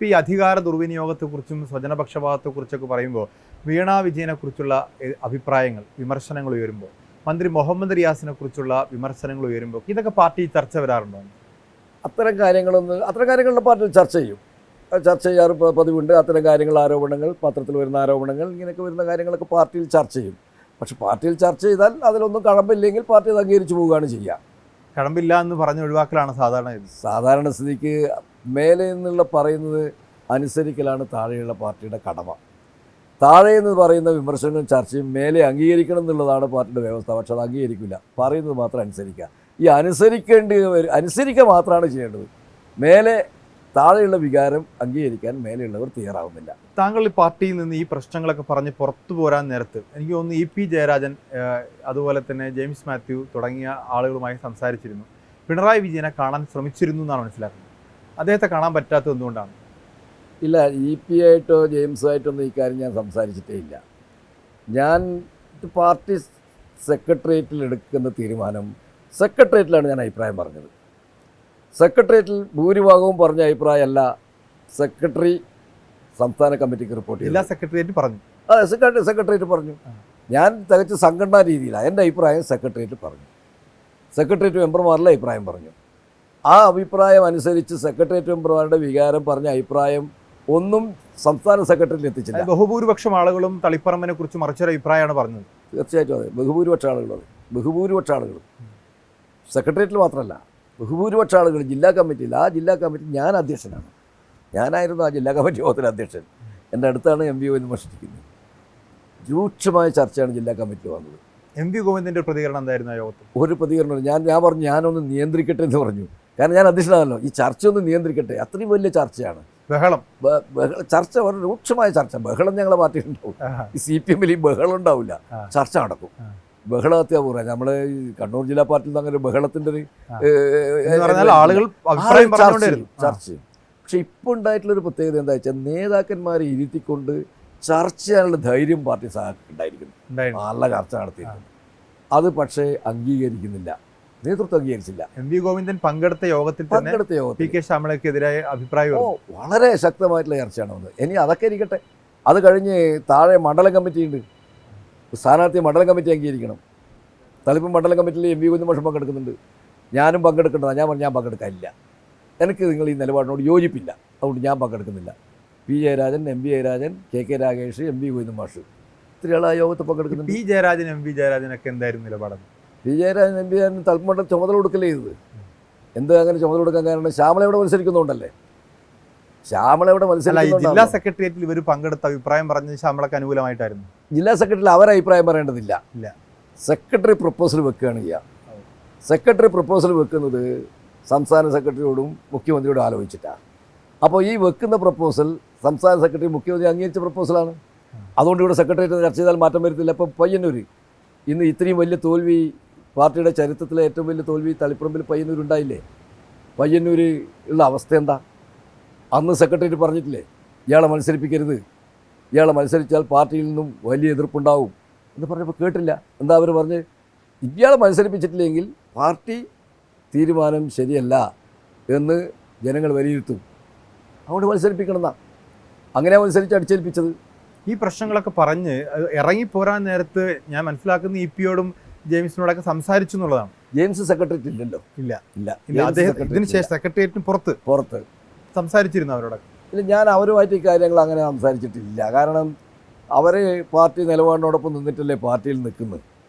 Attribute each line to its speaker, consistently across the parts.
Speaker 1: ഇപ്പോൾ ഈ അധികാര ദുർവിനിയോഗത്തെക്കുറിച്ചും സ്വജനപക്ഷപാതത്തെക്കുറിച്ചൊക്കെ പറയുമ്പോൾ വീണ വിജയനെക്കുറിച്ചുള്ള അഭിപ്രായങ്ങൾ വിമർശനങ്ങൾ ഉയരുമ്പോൾ മന്ത്രി മുഹമ്മദ് റിയാസിനെ കുറിച്ചുള്ള വിമർശനങ്ങൾ ഉയരുമ്പോൾ ഇതൊക്കെ പാർട്ടി ചർച്ച വരാറുണ്ടോ?
Speaker 2: അത്തരം കാര്യങ്ങളുടെ പാർട്ടിയിൽ ചർച്ച ചെയ്യും, ചർച്ച ചെയ്യാറ് പതിവുണ്ട്. അത്തരം കാര്യങ്ങൾ, ആരോപണങ്ങൾ, പത്രത്തിൽ വരുന്ന ആരോപണങ്ങൾ, ഇങ്ങനെയൊക്കെ വരുന്ന കാര്യങ്ങളൊക്കെ പാർട്ടിയിൽ ചർച്ച ചെയ്യും. പക്ഷെ പാർട്ടിയിൽ ചർച്ച ചെയ്താൽ അതിലൊന്നും കഴമ്പില്ലെങ്കിൽ പാർട്ടി അത് അംഗീകരിച്ച് പോവുകയാണ് ചെയ്യുക.
Speaker 1: കഴമ്പില്ല എന്ന് പറഞ്ഞ ഒഴിവാക്കലാണ്
Speaker 2: സാധാരണ സ്ഥിതിക്ക് മേലെ നിന്നുള്ള പറയുന്നത് അനുസരിക്കലാണ് താഴെയുള്ള പാർട്ടിയുടെ കടമ. താഴെ എന്ന് പറയുന്ന വിമർശനങ്ങളും ചർച്ചയും മേലെ അംഗീകരിക്കണം എന്നുള്ളതാണ് പാർട്ടിയുടെ വ്യവസ്ഥ. പക്ഷെ അത് അംഗീകരിക്കില്ല, പറയുന്നത് മാത്രം അനുസരിക്കുക. ഈ അനുസരിക്കുക മാത്രമാണ് ചെയ്യേണ്ടത്. മേലെ താഴെയുള്ള വികാരം അംഗീകരിക്കാൻ മേലെയുള്ളവർ തയ്യാറാവുന്നില്ല.
Speaker 1: താങ്കൾ ഈ പാർട്ടിയിൽ നിന്ന് ഈ പ്രശ്നങ്ങളൊക്കെ പറഞ്ഞ് പുറത്തു പോരാൻ നേരത്ത് എനിക്ക് തോന്നുന്നു ഇ പി ജയരാജൻ, അതുപോലെ തന്നെ ജെയിംസ് മാത്യു തുടങ്ങിയ ആളുകളുമായി സംസാരിച്ചിരുന്നു. പിണറായി വിജയനെ കാണാൻ ശ്രമിച്ചിരുന്നു എന്നാണ് മനസ്സിലാക്കുന്നത്. അദ്ദേഹത്തെ കാണാൻ പറ്റാത്തത് എന്തുകൊണ്ടാണ്?
Speaker 2: ഇല്ല, ഇ പി ആയിട്ടോ ജെയിംസ് ആയിട്ടൊന്നും ഈ കാര്യം ഞാൻ സംസാരിച്ചിട്ടേ ഇല്ല. ഞാൻ പാർട്ടി സെക്രട്ടേറിയറ്റിൽ എടുക്കുന്ന തീരുമാനം സെക്രട്ടേറിയറ്റിലാണ് ഞാൻ അഭിപ്രായം പറഞ്ഞത്. സെക്രട്ടേറിയറ്റിൽ ഭൂരിഭാഗവും പറഞ്ഞ അഭിപ്രായമല്ല സെക്രട്ടറി സംസ്ഥാന കമ്മിറ്റിക്ക് റിപ്പോർട്ട് ചെയ്തു.
Speaker 1: സെക്രട്ടേറിയറ്റ് പറഞ്ഞു.
Speaker 2: അതെ, സെക്രട്ടേറിയറ്റ് പറഞ്ഞു. ഞാൻ തികച്ച സംഘടനാ രീതിയിലാണ് എൻ്റെ അഭിപ്രായം സെക്രട്ടേറിയറ്റ് പറഞ്ഞു. സെക്രട്ടേറിയറ്റ് മെമ്പർമാരുടെ അഭിപ്രായം പറഞ്ഞു. ആ അഭിപ്രായം അനുസരിച്ച് സെക്രട്ടേറിയറ്റ് മെമ്പർമാരുടെ വികാരം പറഞ്ഞ അഭിപ്രായം ഒന്നും സംസ്ഥാന സെക്രട്ടറിയിൽ എത്തിച്ചില്ല.
Speaker 1: ബഹുഭൂരിപക്ഷം ആളുകളും തളിപ്പറമ്പിനെ കുറിച്ച് മറിച്ചൊരു അഭിപ്രായമാണ് പറഞ്ഞത്.
Speaker 2: തീർച്ചയായിട്ടും അതെ, ബഹുഭൂരിപക്ഷ ആളുകൾ സെക്രട്ടേറിയറ്റിൽ മാത്രമല്ല, ബഹുഭൂരിപക്ഷ ആളുകൾ ജില്ലാ കമ്മിറ്റിയിൽ, ആ ജില്ലാ കമ്മിറ്റി ഞാൻ അധ്യക്ഷനാണ്. ഞാനായിരുന്നു ആ ജില്ലാ കമ്മിറ്റി യോഗത്തിലെ അധ്യക്ഷൻ. എൻ്റെ അടുത്താണ് എം വി ഗോവിന്ദൻ വിമർശിക്കുന്നത്. രൂക്ഷമായ ചർച്ചയാണ് ജില്ലാ കമ്മിറ്റിയിൽ വന്നത്.
Speaker 1: എം വി ഗോവിന്ദൻ്റെ പ്രതികരണം എന്തായിരുന്നു ആ യോഗത്തിൽ?
Speaker 2: ഒരു പ്രതികരണം ഞാൻ പറഞ്ഞു, ഞാനൊന്ന് നിയന്ത്രിക്കട്ടെ എന്ന് പറഞ്ഞു. കാരണം ഞാൻ അധ്യക്ഷനാണല്ലോ, ഈ ചർച്ച ഒന്ന് നിയന്ത്രിക്കട്ടെ. അത്രയും വലിയ ചർച്ചയാണ്. ചർച്ച ഒരു രൂക്ഷമായ ചർച്ച. ബഹളം ഞങ്ങളെ പാർട്ടിയിൽ ഉണ്ടാവും. ഈ CPM-ൽ ഈ ബഹളം ഉണ്ടാവില്ല, ചർച്ച നടക്കും. ബഹളഹത്യ പൂർവ്വം നമ്മള് കണ്ണൂർ ജില്ലാ പാർട്ടിയിൽ നിന്ന് അങ്ങനെ ഒരു ബഹളത്തിൻ്റെ ഒരു ചർച്ച. പക്ഷെ ഇപ്പോൾ ഉണ്ടായിട്ടുള്ളൊരു പ്രത്യേകത എന്താ വെച്ചാൽ നേതാക്കന്മാരെ ഇരുത്തിക്കൊണ്ട് ചർച്ച ചെയ്യാനുള്ള ധൈര്യം പാർട്ടി ഉണ്ടായിരിക്കുന്നു. നല്ല ചർച്ച നടത്തിയിട്ടുണ്ട്. അത് പക്ഷേ അംഗീകരിക്കുന്നില്ല, നേതൃത്വം അംഗീകരിച്ചില്ല.
Speaker 1: എം വി ഗോവിന്ദൻ പങ്കെടുത്ത യോഗത്തിൽ പി കെ ശ്യാമളയ്ക്കെതിരായ അഭിപ്രായം
Speaker 2: വളരെ ശക്തമായിട്ടുള്ള ചർച്ചയാണ് വന്നത്. ഇനി അതൊക്കെ ഇരിക്കട്ടെ, അത് കഴിഞ്ഞ് താഴെ മണ്ഡലം കമ്മിറ്റി ഉണ്ട്. സ്ഥാനാർത്ഥി മണ്ഡലം കമ്മിറ്റി അംഗീകരിക്കണം. തളിപ്പും മണ്ഡലം കമ്മിറ്റിയിൽ എം വി ഗോവിന്ദൻ മാഷ് പങ്കെടുക്കുന്നുണ്ട്. ഞാനും പങ്കെടുക്കേണ്ടതാണ്. ഞാൻ പറഞ്ഞു ഞാൻ പങ്കെടുക്കാനില്ല, എനിക്ക് നിങ്ങൾ ഈ നിലപാടിനോട് യോജിപ്പില്ല, അതുകൊണ്ട് ഞാൻ പങ്കെടുക്കുന്നില്ല. പി ജയരാജൻ, എം വി ജയരാജൻ, കെ രാഗേഷ്, എം വി ഗോവിന്ദൻ മാഷ്, ഇത്രയുള്ള ആ യോഗത്തിൽ പങ്കെടുക്കുന്നുണ്ട്.
Speaker 1: പി ജയരാജൻ, എം വി ജയരാജനൊക്കെ എന്തായിരുന്നു നിലപാടെന്ന്?
Speaker 2: പി ജയരാജൻ, എം വി ജയരാജൻ തളിപ്പുമണ്ഡലം ചുമതല കൊടുക്കലേ ചെയ്തത്. എന്ത് അങ്ങനെ ചുമതല കൊടുക്കാൻ കാരണം ശ്യാമള ഇവിടെ മത്സരിക്കുന്നുണ്ടല്ലേ. ശ്യാമള ഇവിടെ മത്സരിക്കുന്നുണ്ട്.
Speaker 1: ജില്ലാ സെക്രട്ടേറിയറ്റിൽ ഇവർ പങ്കെടുത്ത അഭിപ്രായം പറഞ്ഞത് ശ്യാമളക്ക് അനുകൂലമായിട്ടായിരുന്നു.
Speaker 2: ജില്ലാ സെക്രട്ടറിയിൽ അവരെ അഭിപ്രായം പറയേണ്ടതില്ല. സെക്രട്ടറി പ്രപ്പോസൽ വെക്കുകയാണ് ചെയ്യുക. സെക്രട്ടറി പ്രപ്പോസൽ വെക്കുന്നത് സംസ്ഥാന സെക്രട്ടറിയോടും മുഖ്യമന്ത്രിയോടും ആലോചിച്ചിട്ടാണ്. അപ്പോൾ ഈ വെക്കുന്ന പ്രപ്പോസൽ സംസ്ഥാന സെക്രട്ടറി മുഖ്യമന്ത്രി അംഗീകരിച്ച പ്രപ്പോസലാണ്. അതുകൊണ്ട് ഇവിടെ സെക്രട്ടേറിയറ്റ് ചർച്ച ചെയ്താൽ മാറ്റം വരുത്തില്ല. ഇപ്പോൾ പയ്യന്നൂർ ഇന്ന് ഇത്രയും വലിയ തോൽവി, പാർട്ടിയുടെ ചരിത്രത്തിലെ ഏറ്റവും വലിയ തോൽവി തളിപ്പറമ്പിൽ പയ്യന്നൂരുണ്ടായില്ലേ? പയ്യന്നൂർ ഉള്ള അവസ്ഥ എന്താ? അന്ന് സെക്രട്ടേറിയറ്റ് പറഞ്ഞിട്ടില്ലേ ഇയാളെ മത്സരിപ്പിക്കരുത്, ഇയാളെ മത്സരിച്ചാൽ പാർട്ടിയിൽ നിന്നും വലിയ എതിർപ്പുണ്ടാവും എന്ന് പറഞ്ഞപ്പോൾ കേട്ടില്ല. എന്താ അവർ പറഞ്ഞ്, ഇയാളെ മത്സരിപ്പിച്ചിട്ടില്ലെങ്കിൽ പാർട്ടി തീരുമാനം ശരിയല്ല എന്ന് ജനങ്ങൾ വിലയിരുത്തും, അതുകൊണ്ട് മത്സരിപ്പിക്കണമെന്നാ. അങ്ങനെയാണ് മത്സരിച്ച് അടിച്ചേൽപ്പിച്ചത്.
Speaker 1: ഈ പ്രശ്നങ്ങളൊക്കെ പറഞ്ഞ് ഇറങ്ങിപ്പോരാൻ നേരത്ത് ഞാൻ മനസ്സിലാക്കുന്ന ഇ പിയോടും ജെയിംസിനോടൊക്കെ സംസാരിച്ചു എന്നുള്ളതാണ്.
Speaker 2: ജെയിംസ് സെക്രട്ടേറിയറ്റ് ഇല്ലല്ലോ.
Speaker 1: ഇല്ല അദ്ദേഹം ഇതിന് ശേഷം സെക്രട്ടേറിയറ്റിന് പുറത്ത് സംസാരിച്ചിരുന്നു അവരോടൊക്കെ.
Speaker 2: ഇല്ല, ഞാൻ അവരുമായിട്ട് ഈ കാര്യങ്ങൾ അങ്ങനെ സംസാരിച്ചിട്ടില്ല. കാരണം അവർ പാർട്ടി നിലപാടിനോടൊപ്പം നിന്നിട്ടല്ലേ പാർട്ടിയിൽ നിൽക്കുന്നത്.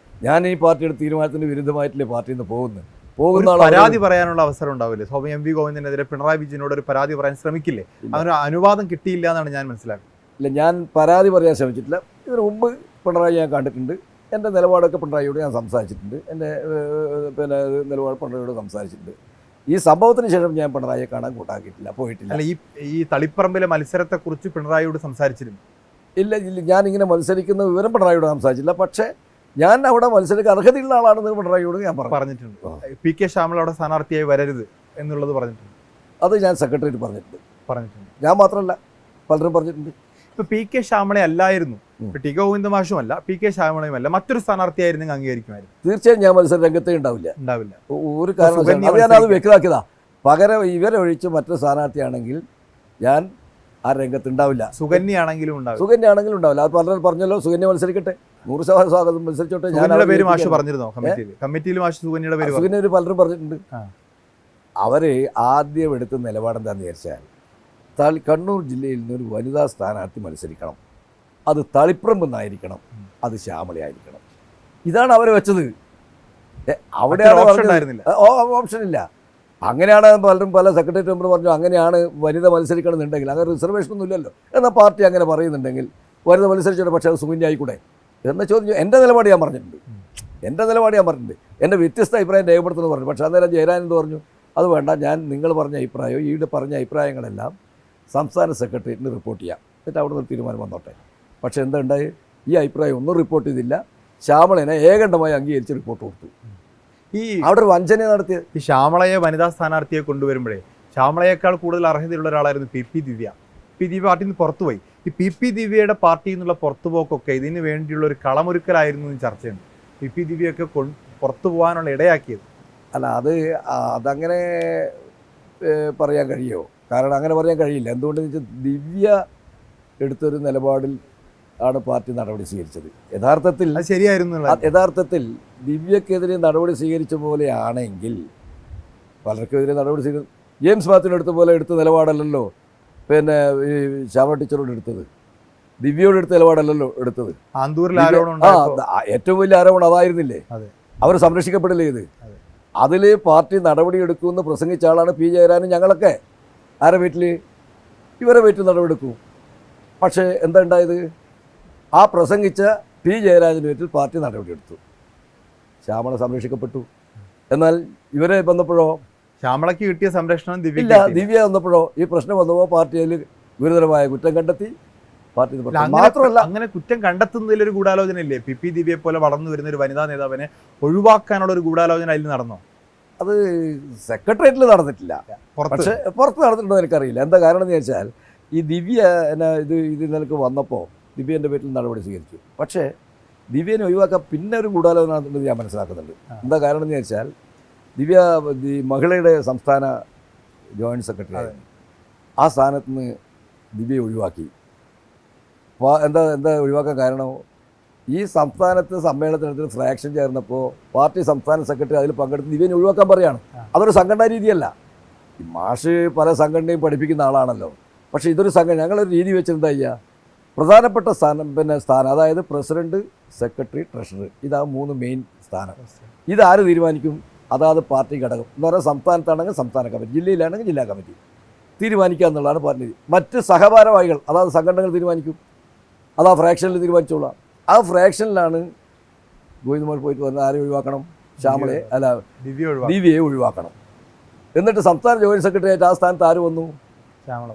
Speaker 2: ഞാൻ ഈ പാർട്ടിയുടെ തീരുമാനത്തിന് വിരുദ്ധമായിട്ടല്ലേ പാർട്ടിയിൽ നിന്ന് പോകുന്ന
Speaker 1: പരാതി പറയാനുള്ള അവസരം ഉണ്ടാവില്ലേ? സ്വാമി എം വി ഗോവിന്ദനെതിരെ പിണറായി വിജയനോട് ഒരു പരാതി പറയാൻ ശ്രമിക്കില്ലേ? അതിന് അനുവാദം കിട്ടിയില്ല എന്നാണ് ഞാൻ മനസ്സിലാക്കുന്നത്.
Speaker 2: ഇല്ല, ഞാൻ പരാതി പറയാൻ ശ്രമിച്ചിട്ടില്ല. ഇതിനു മുമ്പ് പിണറായി ഞാൻ കണ്ടിട്ടുണ്ട്. എൻ്റെ നിലപാടൊക്കെ പിണറായിയോട് ഞാൻ സംസാരിച്ചിട്ടുണ്ട്. എൻ്റെ നിലപാട് പിണറായിയോട് സംസാരിച്ചിട്ടുണ്ട്. ഈ സംഭവത്തിന് ശേഷം ഞാൻ പിണറായിയെ കാണാൻ കൂട്ടാക്കിയിട്ടില്ല, പോയിട്ടില്ല.
Speaker 1: അല്ല, ഈ തളിപ്പറമ്പിലെ മത്സരത്തെക്കുറിച്ച് പിണറായിയോട് സംസാരിച്ചിരുന്നു?
Speaker 2: ഇല്ല, ഞാനിങ്ങനെ മത്സരിക്കുന്ന വിവരം പിണറായിയോട് സംസാരിച്ചില്ല. പക്ഷേ ഞാൻ അവിടെ മത്സരിക്കാൻ അർഹതയുള്ള ആളാണെന്ന് പിണറായിയോട് ഞാൻ പറഞ്ഞിട്ടുണ്ട്.
Speaker 1: പി കെ ശ്യാമള അവിടെ സ്ഥാനാർത്ഥിയായി വരരുത് എന്നുള്ളത് പറഞ്ഞിട്ടുണ്ട്.
Speaker 2: അത് ഞാൻ സെക്രട്ടറിയേറ്റ് പറഞ്ഞിട്ടുണ്ട്. ഞാൻ മാത്രമല്ല, പലരും പറഞ്ഞിട്ടുണ്ട്.
Speaker 1: ഇപ്പൊ പി കെ ശ്യാമള അല്ലായിരുന്നു, ടി കെ ഗോവിന്ദ മാഷുമല്ല, പി കെ ശ്യാമളയും അല്ല, മറ്റൊരു സ്ഥാനാർത്ഥിയായിരുന്നു അംഗീകരിക്കുമായിരുന്നു?
Speaker 2: തീർച്ചയായും ഞാൻ മത്സര രംഗത്തേ ഉണ്ടാവില്ല. ഒരു കാരണം ഞാനത് വ്യക്തമാക്കിയതാ. പകരം ഇവരെ ഒഴിച്ച് മറ്റൊരു സ്ഥാനാർത്ഥിയാണെങ്കിൽ ഞാൻ ആ രംഗത്ത് ഉണ്ടാവില്ല.
Speaker 1: സുകന്യാണെങ്കിലും ഉണ്ടാവും.
Speaker 2: സുകന്യാണെങ്കിലും ഉണ്ടാവില്ല. അത് പലരും പറഞ്ഞല്ലോ, സുകന്യ മത്സരിക്കട്ടെ, 100% സ്വാഗതം, മത്സരിച്ചോട്ടെ.
Speaker 1: സുകന്യയുടെ പേര് മാഷ് പറഞ്ഞിരുന്നോ കമ്മിറ്റിയിൽ? മാഷ് സുകന്യയുടെ പേര്
Speaker 2: സുകന്യ പലരും പറഞ്ഞിട്ടുണ്ട്. അവര് ആദ്യം എടുത്ത നിലപാടെന്താണെന്ന് വിചാരിച്ചാൽ കണ്ണൂർ ജില്ലയിൽ നിന്നൊരു വനിതാ സ്ഥാനാർത്ഥി മത്സരിക്കണം, അത് തളിപ്പറമ്പ് നിന്നായിരിക്കണം, അത് ശ്യാമളയായിരിക്കണം. ഇതാണ് അവർ വെച്ചത്. അവിടെയാണ് ഓപ്ഷൻ ഇല്ല. അങ്ങനെയാണ് പലരും പല സെക്രട്ടേറിയറ്റ് മെമ്പർ പറഞ്ഞു അങ്ങനെയാണ് വനിത മത്സരിക്കണം എന്നുണ്ടെങ്കിൽ, അങ്ങനെ റിസർവേഷനൊന്നും ഇല്ലല്ലോ. എന്നാൽ പാർട്ടി അങ്ങനെ പറയുന്നുണ്ടെങ്കിൽ വനിത മത്സരിച്ചിട്ട് പക്ഷേ അത് സുകന്യ ആയിക്കൂടെ എന്ന ചോദ്യം. എൻ്റെ നിലപാട് ഞാൻ പറഞ്ഞിട്ടുണ്ട്. എൻ്റെ വ്യത്യസ്ത അഭിപ്രായം രേഖപ്പെടുത്തുന്നു പറഞ്ഞു. പക്ഷേ അന്നേരം ജയരാജൻ എന്ന് പറഞ്ഞു അത് വേണ്ട, ഞാൻ നിങ്ങൾ പറഞ്ഞ അഭിപ്രായം ഈയിടെ പറഞ്ഞ അഭിപ്രായങ്ങളെല്ലാം സംസ്ഥാന സെക്രട്ടേറിയറ്റിന് റിപ്പോർട്ട് ചെയ്യാം, എന്നിട്ട് അവിടെ നിന്ന് തീരുമാനം വന്നോട്ടെ. പക്ഷേ എന്താ ഉണ്ടായി? ഈ അഭിപ്രായം ഒന്നും റിപ്പോർട്ട് ചെയ്തില്ല. ശ്യാമളനെ ഏകണ്ഠമായി അംഗീകരിച്ച് റിപ്പോർട്ട് കൊടുത്തു. അവിടെ ഒരു വഞ്ചന നടത്തിയത്.
Speaker 1: ഈ ശ്യാമളയെ വനിതാ സ്ഥാനാർത്ഥിയെ കൊണ്ടുവരുമ്പോഴേ ശ്യാമളയേക്കാൾ കൂടുതൽ അർഹതയുള്ള ഒരാളായിരുന്നു പി ദിവ്യ. ദിവ്യ പാർട്ടിയിൽ നിന്ന് പുറത്തുപോയി. ഈ ദിവ്യയുടെ പാർട്ടിയിൽ നിന്നുള്ള പുറത്തുപോക്കൊക്കെ ഇതിന് വേണ്ടിയുള്ള ഒരു കളമൊരുക്കലായിരുന്നു എന്ന് ചർച്ചയുണ്ട്. ദിവ്യയൊക്കെ പുറത്തു പോകാനുള്ള ഇടയാക്കിയത്.
Speaker 2: അല്ല, അതങ്ങനെ പറയാൻ കഴിയുമോ? കാരണം അങ്ങനെ പറയാൻ കഴിയില്ല. എന്തുകൊണ്ടെന്ന് വെച്ചാൽ ദിവ്യ എടുത്തൊരു നിലപാടിൽ ആണ് പാർട്ടി നടപടി സ്വീകരിച്ചത്. യഥാർത്ഥത്തിൽ ദിവ്യക്കെതിരെ നടപടി സ്വീകരിച്ച പോലെയാണെങ്കിൽ പലർക്കെതിരെ നടപടി സ്വീകരിച്ചു. ജെയിംസ് മാത്യുവിന് എടുത്ത പോലെ എടുത്ത നിലപാടല്ലല്ലോ പിന്നെ ഈ ശ്യാമള ടീച്ചറോട് എടുത്തത്, ദിവ്യയോട് എടുത്ത നിലപാടല്ലല്ലോ എടുത്തത്. ഏറ്റവും വലിയ ആരോപണം അതായിരുന്നില്ലേ? അവർ സംരക്ഷിക്കപ്പെടില്ലേ ഇത്? അതിൽ പാർട്ടി നടപടി എടുക്കുമെന്ന് പ്രസംഗിച്ച ആളാണ് പി ജയരാജനും ഞങ്ങളൊക്കെ. ആരെ വീട്ടിൽ? ഇവരെ വീട്ടിൽ നടപടിയെടുക്കും. പക്ഷേ എന്താ ഉണ്ടായത്? ആ പ്രസംഗിച്ച പി ജയരാജന് വീട്ടിൽ പാർട്ടി നടപടിയെടുത്തു. ശ്യാമള സംരക്ഷിക്കപ്പെട്ടു. എന്നാൽ ഇവരെ വന്നപ്പോഴോ
Speaker 1: ശ്യാമളയ്ക്ക് കിട്ടിയ സംരക്ഷണം
Speaker 2: ഇല്ല. ദിവ്യ വന്നപ്പോഴോ ഈ പ്രശ്നം വന്നപ്പോൾ പാർട്ടിയിൽ ഗുരുതരമായ കുറ്റം കണ്ടെത്തി. പാർട്ടി മാത്രമല്ല,
Speaker 1: അങ്ങനെ കുറ്റം കണ്ടെത്തുന്നതിലൊരു ഗൂഢാലോചന ഇല്ലേ? പി ദിവ്യയെ പോലെ വളർന്നു വരുന്ന ഒരു വനിതാ നേതാവിനെ ഒഴിവാക്കാനുള്ള ഒരു ഗൂഢാലോചന അതിൽ നടന്നോ?
Speaker 2: അത് സെക്രട്ടേറിയറ്റിൽ നടന്നിട്ടില്ല, പക്ഷേ പുറത്ത് നടന്നിട്ടുണ്ടോ എനിക്കറിയില്ല. എന്താ കാരണം എന്ന് ചോദിച്ചാൽ ഈ ദിവ്യ ഇത് നിലക്ക് വന്നപ്പോൾ ദിവ്യൻ്റെ പേരിൽ നടപടി സ്വീകരിച്ചു. പക്ഷേ ദിവ്യനെ ഒഴിവാക്കാൻ പിന്നെ ഒരു ഗൂഢാലോചന നടത്തുന്നത് ഞാൻ മനസ്സിലാക്കുന്നുണ്ട്. എന്താ കാരണം എന്ന് ചോദിച്ചാൽ ദിവ്യ മഹിളയുടെ സംസ്ഥാന ജോയിൻറ്റ് സെക്രട്ടറി ആയിരുന്നു. ആ സ്ഥാനത്ത് നിന്ന് ദിവ്യയെ ഒഴിവാക്കി. എന്താ ഒഴിവാക്കാൻ കാരണം? ഈ സംസ്ഥാനത്ത് സമ്മേളനത്തിനടുത്ത് ഫ്രാക്ഷൻ ചേർന്നപ്പോൾ പാർട്ടി സംസ്ഥാന സെക്രട്ടറി അതിൽ പങ്കെടുത്ത് ദിവ്യനെ ഒഴിവാക്കാൻ പറയുകയാണ്. അതൊരു സംഘടനാ രീതിയല്ല. ഈ മാഷ് പല സംഘടനയും പഠിപ്പിക്കുന്ന ആളാണല്ലോ. പക്ഷേ ഇതൊരു ഞങ്ങളൊരു രീതി വെച്ചിരുന്ന ചെയ്യുക, പ്രധാനപ്പെട്ട സ്ഥാനം അതായത് പ്രസിഡന്റ്, സെക്രട്ടറി, ട്രഷറർ, ഇതാ 3 മെയിൻ സ്ഥാനം. ഇതാര് തീരുമാനിക്കും? അതാത് പാർട്ടി ഘടകം എന്ന് പറഞ്ഞാൽ സംസ്ഥാനത്താണെങ്കിൽ സംസ്ഥാന കമ്മിറ്റി, ജില്ലയിലാണെങ്കിൽ ജില്ലാ കമ്മിറ്റി തീരുമാനിക്കുക എന്നുള്ളതാണ് പാർട്ടി. മറ്റ് സഹഭാരവാഹികൾ അതാത് സംഘടനകൾ തീരുമാനിക്കും. അത് ആ ഫ്രാക്ഷനിൽ തീരുമാനിച്ചോളാം. ആ ഫ്രാക്ഷനിലാണ് ഗോവിന്ദമാർ പോയിട്ട് പറഞ്ഞാൽ ആരെ ഒഴിവാക്കണം? ശ്യാമളയെ അല്ല ദിവ്യയെ ഒഴിവാക്കണം. എന്നിട്ട് സംസ്ഥാന ജോയിൻറ്റ് സെക്രട്ടറി ആയിട്ട് ആ സ്ഥാനത്ത് ആര് വന്നു?
Speaker 1: ശ്യാമള.